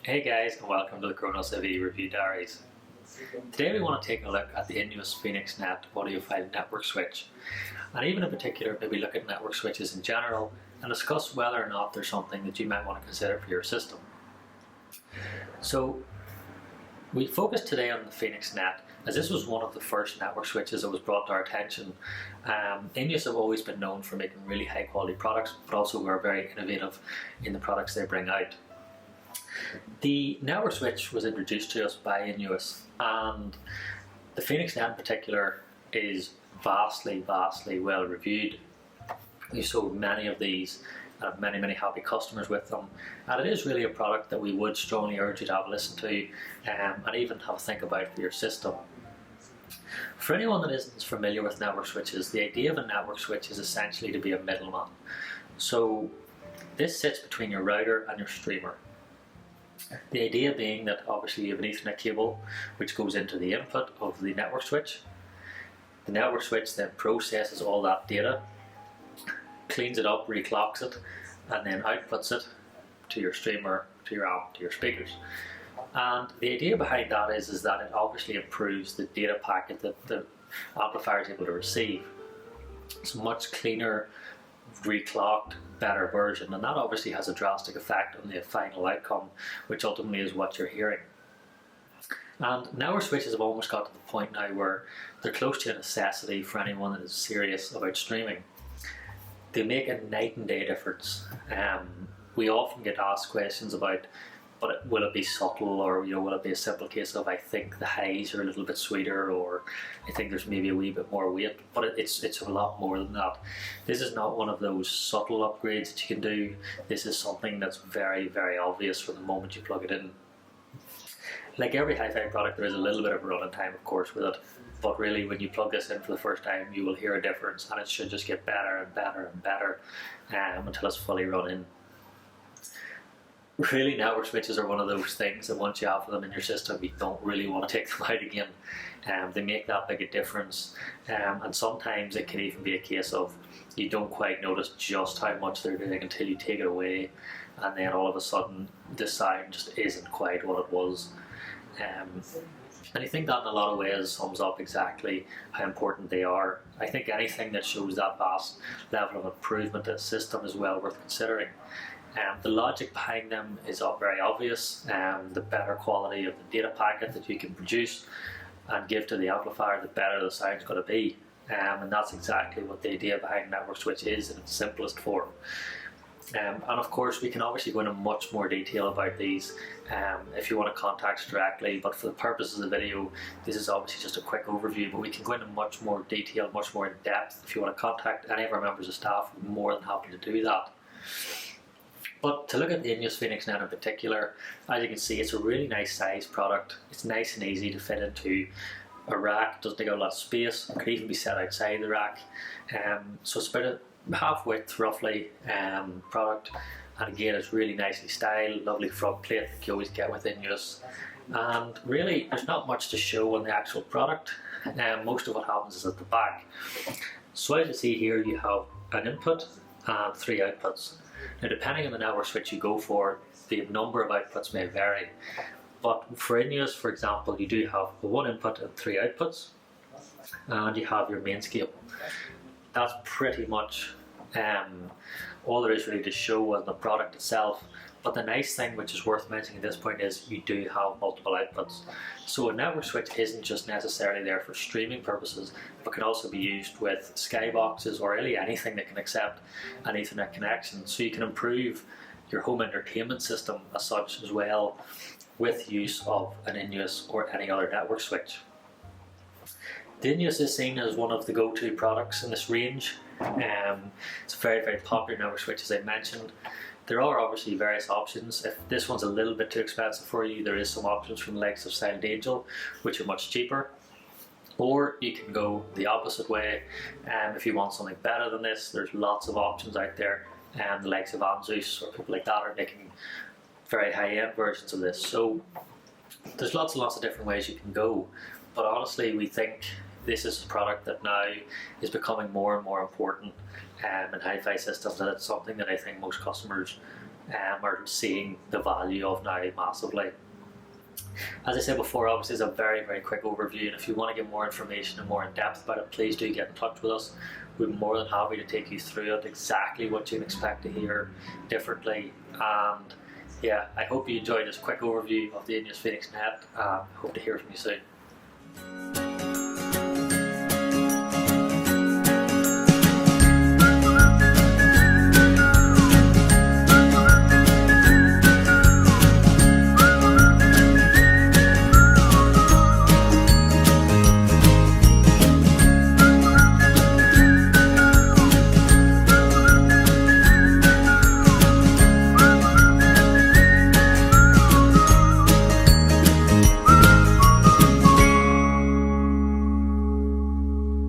Hey guys, and welcome to the Kronos review diaries. Today we want to take a look at the Innuos PhoenixNet Audiophile network switch, and even in particular maybe look at network switches in general and discuss whether or not there's something that you might want to consider for your system. So we focused today on the PhoenixNet as this was one of the first network switches that was brought to our attention. Innuos have always been known for making really high quality products, but also are very innovative in the products they bring out. The network switch was introduced to us by Innuos, and the PhoenixNet in particular is vastly well reviewed. We sold many of these and have many happy customers with them, and it is really a product that we would strongly urge you to have a listen to and even have a think about for your system. For anyone that isn't familiar with network switches, the idea of a network switch is essentially to be a middleman. So this sits between your router and your streamer. The idea being that obviously you have an Ethernet cable which goes into the input of the network switch. The network switch then processes all that data, cleans it up, reclocks it, and then outputs it to your streamer, to your amp, to your speakers. And the idea behind that is that it obviously improves the data packet that the amplifier is able to receive. It's a much cleaner, reclocked, better version, and that obviously has a drastic effect on the final outcome, which ultimately is what you're hearing. And network switches have almost got to the point now where they're close to a necessity for anyone that is serious about streaming. They make a night and day difference. We often get asked questions about, but will it be subtle, or will it be a simple case of I think the highs are a little bit sweeter, or I think there's maybe a wee bit more weight, but it's a lot more than that. This is not one of those subtle upgrades that you can do. This is something that's very obvious from the moment you plug it in. Like every hi-fi product, there is a little bit of running time, of course, with it, but really when you plug this in for the first time, you will hear a difference, and it should just get better and better until it's fully run in. Really, network switches are one of those things that once you have them in your system, you don't really want to take them out again. They make that big a difference, and sometimes it can even be a case of you don't quite notice just how much they're doing until you take it away, and then all of a sudden the sound just isn't quite what it was. And I think that in a lot of ways sums up exactly how important they are. I think anything that shows that vast level of improvement to the system is well worth considering. The logic behind them is very obvious. The better quality of the data packet that you can produce and give to the amplifier, the better the sound's going to be. And that's exactly what the idea behind network switch is in its simplest form. And of course we can obviously go into much more detail about these if you want to contact us directly, but for the purposes of the video this is obviously just a quick overview, but we can go into much more detail, much more in depth. If you want to contact any of our members of staff, we're more than happy to do that. But to look at the Innuos PhoenixNet in particular, as you can see, it's a really nice size product. It's nice and easy to fit into a rack, doesn't take a lot of space, it could even be set outside the rack. So it's about a half width roughly product, and again it's really nicely styled, lovely front plate that you always get with Innuos. And really there's not much to show on the actual product. Most of what happens is at the back. So as you see here, you have an input and 3 outputs. Now depending on the network switch you go for, the number of outputs may vary, but for Innuos, for example, you do have 1 input and 3 outputs, and you have your mains cable. That's pretty much all there is really to show on the product itself. But the nice thing, which is worth mentioning at this point, is you do have multiple outputs. So a network switch isn't just necessarily there for streaming purposes, but can also be used with skyboxes or really anything that can accept an Ethernet connection. So you can improve your home entertainment system as such as well with use of an Innuos or any other network switch. The Innuos is seen as one of the go-to products in this range. It's a very popular network switch, as I mentioned. There are obviously various options. If this one's a little bit too expensive for you, there is some options from the likes of Silent Angel, which are much cheaper. Or you can go the opposite way. If you want something better than this, there's lots of options out there. The likes of Anzus or people like that are making very high-end versions of this. So there's lots and lots of different ways you can go. But honestly, we think this is a product that now is becoming more and more important in hi-fi systems, and it's something that I think most customers are seeing the value of now massively. As I said before, obviously it's a very, very quick overview, and if you want to get more information and more in depth about it, please do get in touch with us. We're more than happy to take you through it, exactly what you'd expect to hear differently. And yeah, I hope you enjoyed this quick overview of the Innuos PhoenixNet. Hope to hear from you soon.